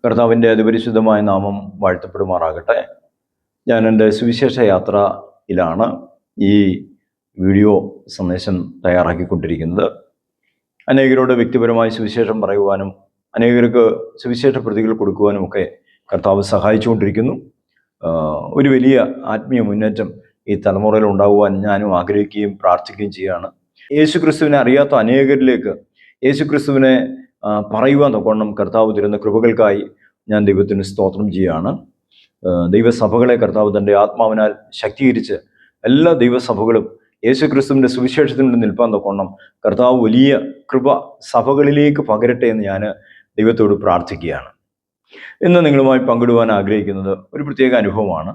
കർത്താവിൻ്റെ അതിപരിശുദ്ധമായ നാമം വാഴ്ത്തപ്പെടുമാറാകട്ടെ. ഞാൻ എൻ്റെ സുവിശേഷ യാത്രയിലാണ് ഈ വീഡിയോ സന്ദേശം തയ്യാറാക്കിക്കൊണ്ടിരിക്കുന്നത്. അനേകരോട് വ്യക്തിപരമായി സുവിശേഷം പറയുവാനും അനേകർക്ക് സുവിശേഷ പ്രതികൾ കൊടുക്കുവാനുമൊക്കെ കർത്താവ് സഹായിച്ചുകൊണ്ടിരിക്കുന്നു. ഒരു വലിയ ആത്മീയ മുന്നേറ്റം ഈ തലമുറയിൽ ഉണ്ടാകുവാൻ ഞാനും ആഗ്രഹിക്കുകയും പ്രാർത്ഥിക്കുകയും ചെയ്യുകയാണ്. യേശുക്രിസ്തുവിനെ അറിയാത്ത അനേകരിലേക്ക് യേശുക്രിസ്തുവിനെ പറയുവാൻ തൊക്കണം കർത്താവ് തരുന്ന കൃപകൾക്കായി ഞാൻ ദൈവത്തിന് സ്തോത്രം ചെയ്യുകയാണ്. ദൈവസഭകളെ കർത്താവ് തൻ്റെ ആത്മാവിനാൽ ശക്തീകരിച്ച് എല്ലാ ദൈവസഭകളും യേശുക്രിസ്തുവിൻ്റെ സുവിശേഷത്തിന് നിൽപ്പാൻ തൊക്കണം കർത്താവ് വലിയ കൃപ സഭകളിലേക്ക് പകരട്ടെ എന്ന് ഞാൻ ദൈവത്തോട് പ്രാർത്ഥിക്കുകയാണ്. ഇന്ന് നിങ്ങളുമായി പങ്കിടുവാൻ ആഗ്രഹിക്കുന്നത് ഒരു പ്രത്യേക അനുഭവമാണ്.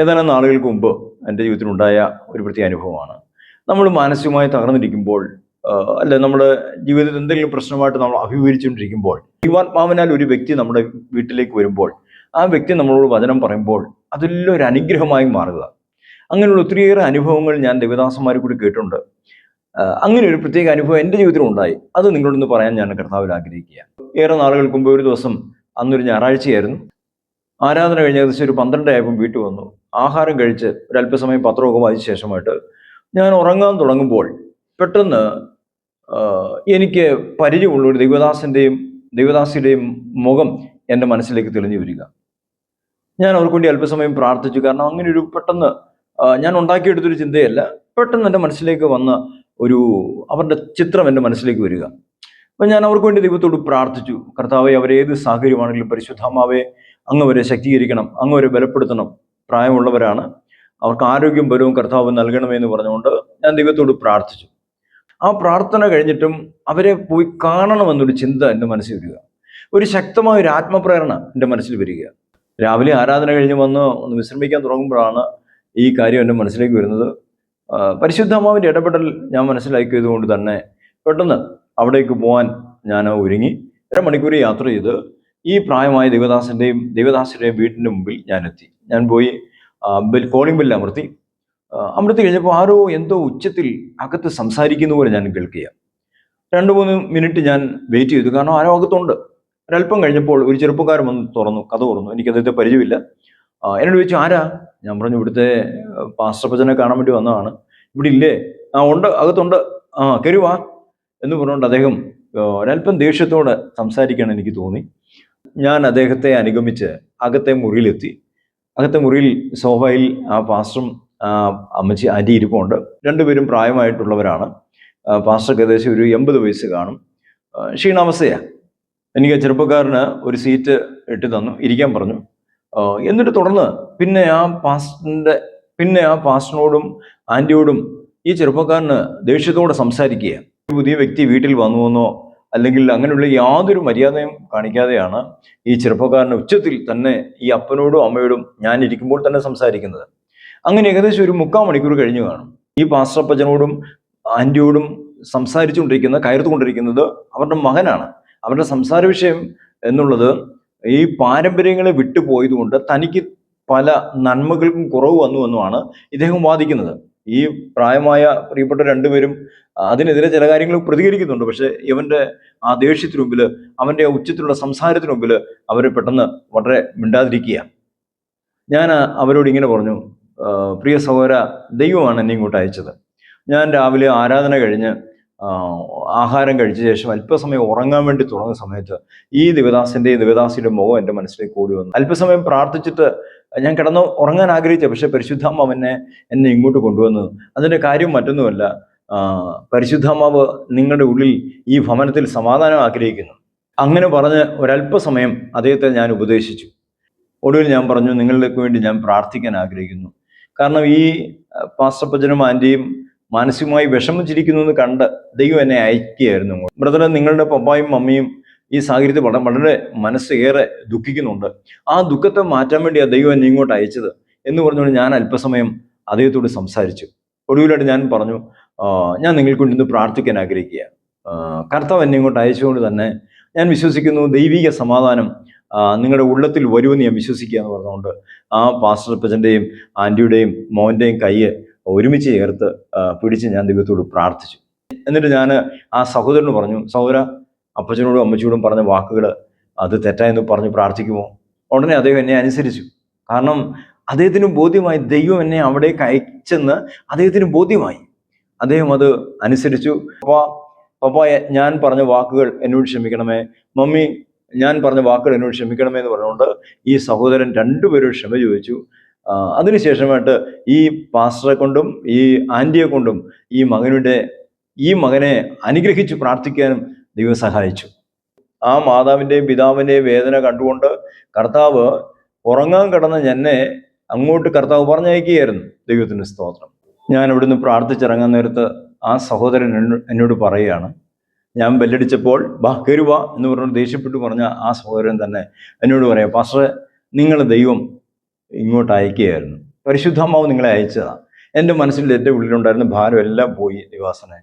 ഏതാനും നാളുകൾക്ക് മുമ്പ് എൻ്റെ ജീവിതത്തിലുണ്ടായ ഒരു പ്രത്യേക അനുഭവമാണ്. നമ്മൾ മാനസികമായി തകർന്നിരിക്കുമ്പോൾ, അല്ലെ നമ്മുടെ ജീവിതത്തിൽ എന്തെങ്കിലും പ്രശ്നമായിട്ട് നമ്മൾ അഭിമുഖീകരിച്ചുകൊണ്ടിരിക്കുമ്പോൾ, ദൈവാത്മാവിനാൽ ഒരു വ്യക്തി നമ്മുടെ വീട്ടിലേക്ക് വരുമ്പോൾ ആ വ്യക്തി നമ്മളോട് വചനം പറയുമ്പോൾ അതെല്ലാം ഒരു അനുഗ്രഹമായി മാറുക. അങ്ങനെയുള്ള ഒത്തിരിയേറെ അനുഭവങ്ങൾ ഞാൻ ദേവദാസന്മാരെ കൂടി കേട്ടിട്ടുണ്ട്. അങ്ങനെ ഒരു പ്രത്യേക അനുഭവം എൻ്റെ ജീവിതത്തിൽ ഉണ്ടായി. അത് നിങ്ങളോടൊന്ന് പറയാൻ ഞാൻ കർത്താവിൽ ആഗ്രഹിക്കുക. ഏറെ നാളുകൾക്ക് മുമ്പ് ഒരു ദിവസം, അന്നൊരു ഞായറാഴ്ചയായിരുന്നു, ആരാധന കഴിഞ്ഞ ഏകദേശം ഒരു 12 ആയപ്പോൾ വീട്ടിൽ വന്നു. ആഹാരം കഴിച്ച് ഒരു അല്പസമയം പത്രമൊക്കെ വായിച്ച ശേഷമായിട്ട് ഞാൻ ഉറങ്ങാൻ തുടങ്ങുമ്പോൾ പെട്ടെന്ന് എനിക്ക് പരിചയമുള്ള ഒരു ദൈവദാസിയുടെയും മുഖം എൻ്റെ മനസ്സിലേക്ക് തെളിഞ്ഞു വരിക. ഞാൻ അവർക്ക് വേണ്ടി അല്പസമയം പ്രാർത്ഥിച്ചു. കാരണം അങ്ങനെ ഒരു പെട്ടെന്ന് ഞാൻ ഉണ്ടാക്കിയെടുത്തൊരു ചിന്തയല്ല, പെട്ടെന്ന് എൻ്റെ മനസ്സിലേക്ക് വന്ന അവരുടെ ചിത്രം എൻ്റെ മനസ്സിലേക്ക് വരിക. അപ്പം ഞാൻ അവർക്ക് വേണ്ടി ദൈവത്തോട് പ്രാർത്ഥിച്ചു. കർത്താവെ, അവരേത് സാഹചര്യമാണെങ്കിലും പരിശുദ്ധാത്മാവെ അങ്ങ് അവരെ ശക്തീകരിക്കണം, അങ്ങ് അവരെ ബലപ്പെടുത്തണം. പ്രായമുള്ളവരാണ്, അവർക്ക് ആരോഗ്യം ബലവും കർത്താവ് നൽകണമെന്ന് പറഞ്ഞുകൊണ്ട് ഞാൻ ദൈവത്തോട് പ്രാർത്ഥിച്ചു. ആ പ്രാർത്ഥന കഴിഞ്ഞിട്ടും അവരെ പോയി കാണണമെന്നൊരു ചിന്ത എൻ്റെ മനസ്സിൽ വരിക. ഒരു ശക്തമായ ഒരു ആത്മപ്രേരണ എൻ്റെ മനസ്സിൽ വരിക. രാവിലെ ആരാധന കഴിഞ്ഞ് വന്ന് ഒന്ന് വിശ്രമിക്കാൻ തുടങ്ങുമ്പോഴാണ് ഈ കാര്യം എൻ്റെ മനസ്സിലേക്ക് വരുന്നത്. പരിശുദ്ധാത്മാവിൻ്റെ ഇടപെടൽ ഞാൻ മനസ്സിലാക്കിയത് കൊണ്ട് തന്നെ പെട്ടെന്ന് അവിടേക്ക് പോകാൻ ഞാൻ ഒരുങ്ങി. 1.5 മണിക്കൂർ യാത്ര ചെയ്ത് ഈ പ്രായമായ ദേവദാസിയുടെയും വീട്ടിൻ്റെ മുമ്പിൽ ഞാൻ എത്തി. ഞാൻ പോയി കോളിംഗ് ബെല്ല് അമർത്തി കഴിഞ്ഞപ്പോൾ ആരോ എന്തോ ഉച്ചത്തിൽ അകത്ത് സംസാരിക്കുന്ന പോലെ ഞാൻ കേൾക്കുക. 2-3 മിനിറ്റ് ഞാൻ വെയിറ്റ് ചെയ്തു, കാരണം ആരോ അകത്തുണ്ട്. ഒരല്പം കഴിഞ്ഞപ്പോൾ ഒരു ചെറുപ്പക്കാരൻ വന്ന് കഥ തുറന്നു. എനിക്ക് അദ്ദേഹത്തെ പരിചയമില്ല. എന്നോട് ചോദിച്ചു, ആരാ? ഞാൻ പറഞ്ഞു, ഇവിടുത്തെ പാസ്റ്റർ അപ്പച്ചനെ കാണാൻ വേണ്ടി വന്നതാണ്. ഇവിടെ ഇല്ലേ? ഉണ്ട്, അകത്തുണ്ട്, കയറി വാ എന്ന് പറഞ്ഞുകൊണ്ട് അദ്ദേഹം ഒരല്പം ദേഷ്യത്തോടെ സംസാരിക്കാൻ എനിക്ക് തോന്നി. ഞാൻ അദ്ദേഹത്തെ അനുഗമിച്ച് അകത്തെ മുറിയിലെത്തി. അകത്തെ മുറിയിൽ സോഫയിൽ ആ പാസ്റ്ററും അമ്മച്ചി ആൻറ്റി ഇരിപ്പുണ്ട്. 2 പേരും പ്രായമായിട്ടുള്ളവരാണ്. പാസ്റ്റർക്ക് ഏകദേശം ഒരു 80 വയസ്സ് കാണും. ക്ഷീണാവസ്ഥയാണ്. എനിക്ക് ചെറുപ്പക്കാരന് ഒരു സീറ്റ് ഇട്ട് തന്നു, ഇരിക്കാൻ പറഞ്ഞു. എന്നിട്ട് തുടർന്ന് പിന്നെ ആ പാസ്റ്ററിനോടും ആൻറ്റിയോടും ഈ ചെറുപ്പക്കാരന് ദേഷ്യത്തോടെ സംസാരിക്കുക. പുതിയ വ്യക്തി വീട്ടിൽ വന്നുവെന്നോ അല്ലെങ്കിൽ അങ്ങനെയുള്ള യാതൊരു മര്യാദയും കാണിക്കാതെയാണ് ഈ ചെറുപ്പക്കാരന് ഉച്ചത്തിൽ തന്നെ ഈ അപ്പനോടും അമ്മയോടും ഞാൻ ഇരിക്കുമ്പോൾ തന്നെ സംസാരിക്കുന്നത്. അങ്ങനെ ഏകദേശം ഒരു 3/4 മണിക്കൂർ കഴിഞ്ഞു കാണും. ഈ പാസ്റ്റർ അപ്പച്ചനോടും ആൻറ്റിയോടും കയർത്തുകൊണ്ടിരിക്കുന്നത് അവരുടെ മകനാണ്. അവരുടെ സംസാര വിഷയം എന്നുള്ളത് ഈ പാരമ്പര്യങ്ങളെ വിട്ടുപോയതുകൊണ്ട് തനിക്ക് പല നന്മകൾക്കും കുറവ് വന്നു എന്നുമാണ് ഇദ്ദേഹം വാദിക്കുന്നത്. ഈ പ്രായമായ പ്രിയപ്പെട്ട 2 പേരും അതിനെതിരെ ചില കാര്യങ്ങൾ പ്രതികരിക്കുന്നുണ്ട്. പക്ഷെ ഇവന്റെ ആ ദേഷ്യത്തിന് മുമ്പിൽ, അവന്റെ ആ ഉച്ചത്തിലുള്ള സംസാരത്തിന് മുമ്പിൽ അവർ പെട്ടെന്ന് വളരെ മിണ്ടാതിരിക്കുക. ഞാൻ അവരോട് ഇങ്ങനെ പറഞ്ഞു, പ്രിയ സഹോദര, ദൈവമാണ് എന്നെ ഇങ്ങോട്ട് അയച്ചത്. ഞാൻ രാവിലെ ആരാധന കഴിഞ്ഞ് ആഹാരം കഴിച്ച ശേഷം അല്പസമയം ഉറങ്ങാൻ വേണ്ടി തുടങ്ങുന്ന സമയത്ത് ഈ ദേവദാസിയുടെ മുഖം എൻ്റെ മനസ്സിലേക്ക് ഓടി വന്നു. അല്പസമയം പ്രാർത്ഥിച്ചിട്ട് ഞാൻ കിടന്ന് ഉറങ്ങാൻ ആഗ്രഹിച്ച, പക്ഷെ പരിശുദ്ധാത്മാവ് എന്നെ ഇങ്ങോട്ട് കൊണ്ടുവന്നു. അതിൻ്റെ കാര്യം മറ്റൊന്നുമല്ല, പരിശുദ്ധാത്മാവ് നിങ്ങളുടെ ഉള്ളിൽ ഈ ഭവനത്തിൽ സമാധാനം ആഗ്രഹിക്കുന്നു. അങ്ങനെ പറഞ്ഞ് ഒരല്പസമയം അദ്ദേഹത്തെ ഞാൻ ഉപദേശിച്ചു. ഒടുവിൽ ഞാൻ പറഞ്ഞു, നിങ്ങൾക്ക് വേണ്ടി ഞാൻ പ്രാർത്ഥിക്കാൻ ആഗ്രഹിക്കുന്നു. കാരണം ഈ പാസ്റ്റർ അപ്പച്ചനും ആൻറ്റിയും മാനസികമായി വിഷമിച്ചിരിക്കുന്നു എന്ന് കണ്ട് ദൈവം എന്നെ അയക്കുകയായിരുന്നു. ബ്രദറെ, നിങ്ങളുടെ പപ്പായും മമ്മിയും ഈ സാഹചര്യത്തിൽ വളരെ മനസ്സേറെ ദുഃഖിക്കുന്നുണ്ട്. ആ ദുഃഖത്തെ മാറ്റാൻ വേണ്ടിയാണ് ദൈവം എന്നെ ഇങ്ങോട്ട് അയച്ചത് എന്ന് പറഞ്ഞുകൊണ്ട് ഞാൻ അല്പസമയം അദ്ദേഹത്തോട് സംസാരിച്ചു. ഒടുവിലായിട്ട് ഞാൻ പറഞ്ഞു, ഞാൻ നിങ്ങൾക്ക് വേണ്ടി ഇന്ന് പ്രാർത്ഥിക്കാൻ ആഗ്രഹിക്കുക. കർത്താവ് എന്നെ ഇങ്ങോട്ട് അയച്ചുകൊണ്ട് തന്നെ ഞാൻ വിശ്വസിക്കുന്നു ദൈവിക സമാധാനം നിങ്ങളുടെ ഉള്ളത്തിൽ വരുമെന്ന് ഞാൻ വിശ്വസിക്കുക എന്ന് പറഞ്ഞുകൊണ്ട് ആ പാസ്റ്റർ അപ്പച്ചൻ്റെയും ആൻറ്റിയുടെയും മോൻ്റെയും കൈ ഒരുമിച്ച് ചേർത്ത് പിടിച്ച് ഞാൻ ദൈവത്തോട് പ്രാർത്ഥിച്ചു. എന്നിട്ട് ഞാൻ ആ സഹോദരന് പറഞ്ഞു, സഹോദര, അപ്പച്ചനോടും അമ്മച്ചിയോടും പറഞ്ഞ വാക്കുകൾ അത് തെറ്റായെന്ന് പറഞ്ഞ് പ്രാർത്ഥിക്കുമോ? ഉടനെ അദ്ദേഹം എന്നെ അനുസരിച്ചു. കാരണം അദ്ദേഹത്തിന് ബോധ്യമായി ദൈവം എന്നെ അവിടേക്ക് അയച്ചെന്ന് അദ്ദേഹത്തിന് ബോധ്യമായി. അദ്ദേഹം അത് അനുസരിച്ചു. പപ്പ ഞാൻ പറഞ്ഞ വാക്കുകൾ എന്നോട് ക്ഷമിക്കണമേ, മമ്മി ഞാൻ പറഞ്ഞ വാക്കുകൾ എന്നോട് ക്ഷമിക്കണമേ എന്ന് പറഞ്ഞുകൊണ്ട് ഈ സഹോദരൻ രണ്ടുപേരും ക്ഷമ ചോദിച്ചു. അതിനുശേഷമായിട്ട് ഈ പാസ്റ്ററെ കൊണ്ടും ഈ ആൻറ്റിയെ കൊണ്ടും ഈ മകനെ അനുഗ്രഹിച്ച് പ്രാർത്ഥിക്കാനും ദൈവം സഹായിച്ചു. ആ മാതാവിൻ്റെയും പിതാവിൻ്റെയും വേദന കണ്ടുകൊണ്ട് കർത്താവ് ഉറങ്ങാൻ കിടന്ന എന്നെ അങ്ങോട്ട് കർത്താവ് പറഞ്ഞയക്കുകയായിരുന്നു. ദൈവത്തിന് സ്തോത്രം. ഞാൻ അവിടുന്ന് പ്രാർത്ഥിച്ചിറങ്ങാൻ നേരത്ത് ആ സഹോദരൻ എന്നോട് പറയുകയാണ്, ഞാൻ ബെല്ലടിച്ചപ്പോൾ കയറുക എന്ന് പറഞ്ഞുകൊണ്ട് ദേഷ്യപ്പെട്ടു പറഞ്ഞ ആ സഹോദരൻ തന്നെ എന്നോട് പറയാം, പാസ്റ്ററെ നിങ്ങൾ ദൈവം ഇങ്ങോട്ട് അയക്കുകയായിരുന്നു, പരിശുദ്ധാത്മാവ് നിങ്ങളെ അയച്ചതാണ്. എൻ്റെ മനസ്സിൽ എൻ്റെ ഉള്ളിലുണ്ടായിരുന്ന ഭാരം എല്ലാം പോയി ദൈവാസനെ,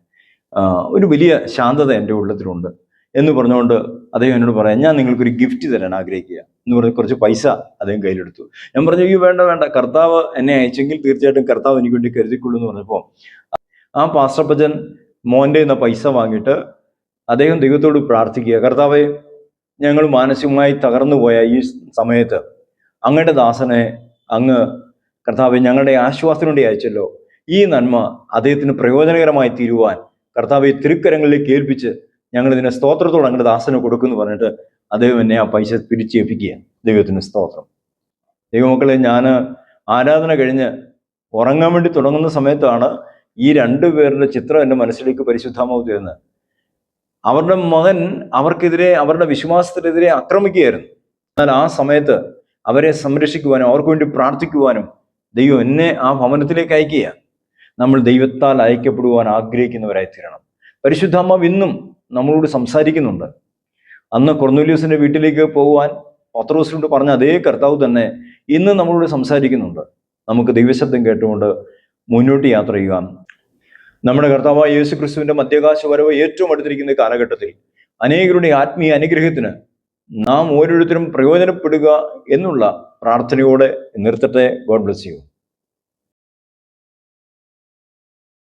ഒരു വലിയ ശാന്തത എൻ്റെ ഉള്ളത്തിലുണ്ട് എന്ന് പറഞ്ഞുകൊണ്ട് അദ്ദേഹം എന്നോട് പറയാം, ഞാൻ നിങ്ങൾക്കൊരു ഗിഫ്റ്റ് തരാൻ ആഗ്രഹിക്കുക എന്ന് പറഞ്ഞ് കുറച്ച് പൈസ അദ്ദേഹം കയ്യിലെടുത്തു. ഞാൻ പറഞ്ഞു, ഈ വേണ്ട, കർത്താവ് എന്നെ അയച്ചെങ്കിൽ തീർച്ചയായിട്ടും കർത്താവ് എനിക്ക് വേണ്ടി കരുതിക്കൊള്ളൂ എന്ന് പറഞ്ഞപ്പോൾ ആ പാസ്റ്ററപ്പച്ചൻ മോൻ്റെ നിന്ന് പൈസ വാങ്ങിയിട്ട് അദ്ദേഹം ദൈവത്തോട് പ്രാർത്ഥിക്കുക, കർത്താവെ ഞങ്ങൾ മാനസികമായി തകർന്നു പോയ ഈ സമയത്ത് അങ്ങയുടെ ദാസനെ അങ്ങ് കർത്താവെ ഞങ്ങളുടെ ആശ്വാസത്തിന് വേണ്ടി അയച്ചല്ലോ, ഈ നന്മ അദ്ദേഹത്തിന് പ്രയോജനകരമായി തീരുവാൻ കർത്താവെ തിരുക്കരങ്ങളിലേക്ക് ഏൽപ്പിച്ച് ഞങ്ങൾ ഇതിനെ സ്തോത്രത്തോടെ അങ്ങയുടെ ദാസന് കൊടുക്കുമെന്ന് പറഞ്ഞിട്ട് അദ്ദേഹം എന്നെ ആ പൈസ പിരിച്ചേൽപ്പിക്കുക. ദൈവത്തിന് സ്തോത്രം. ദൈവമക്കളെ, ഞാൻ ആരാധന കഴിഞ്ഞ് ഉറങ്ങാൻ വേണ്ടി തുടങ്ങുന്ന സമയത്താണ് ഈ രണ്ടുപേരുടെ ചിത്രം എൻ്റെ മനസ്സിലേക്ക് പരിശുദ്ധാത്മാവ് തരുന്നത്. അവരുടെ മകൻ അവർക്കെതിരെ, അവരുടെ വിശ്വാസത്തിനെതിരെ ആക്രമിക്കുകയായിരുന്നു. എന്നാൽ ആ സമയത്ത് അവരെ സംരക്ഷിക്കുവാനും അവർക്ക് വേണ്ടി പ്രാർത്ഥിക്കുവാനും ദൈവം എന്നെ ആ ഭവനത്തിലേക്ക് അയക്കുക. നമ്മൾ ദൈവത്താൽ അയക്കപ്പെടുവാൻ ആഗ്രഹിക്കുന്നവരായി തീരണം. പരിശുദ്ധാത്മാവ് ഇന്നും നമ്മളോട് സംസാരിക്കുന്നുണ്ട്. അന്ന് കൊർന്നേലിയോസിന്റെ വീട്ടിലേക്ക് പോകുവാൻ പത്രോസിനോട് പറഞ്ഞ അതേ കർത്താവ് തന്നെ ഇന്ന് നമ്മളോട് സംസാരിക്കുന്നുണ്ട്. നമുക്ക് ദൈവശബ്ദം കേട്ടുകൊണ്ട് മുന്നോട്ട് യാത്ര ചെയ്യുക. നമ്മുടെ കർത്താവായ യേശു ക്രിസ്തുവിന്റെ മധ്യാകാശ വരവ് ഏറ്റവും അടുത്തിരിക്കുന്ന കാലഘട്ടത്തിൽ അനേകരുടെ ആത്മീയ അനുഗ്രഹത്തിന് നാം ഓരോരുത്തരും പ്രയോജനപ്പെടുക എന്നുള്ള പ്രാർത്ഥനയോടെ നിർത്തട്ടെ. God bless you.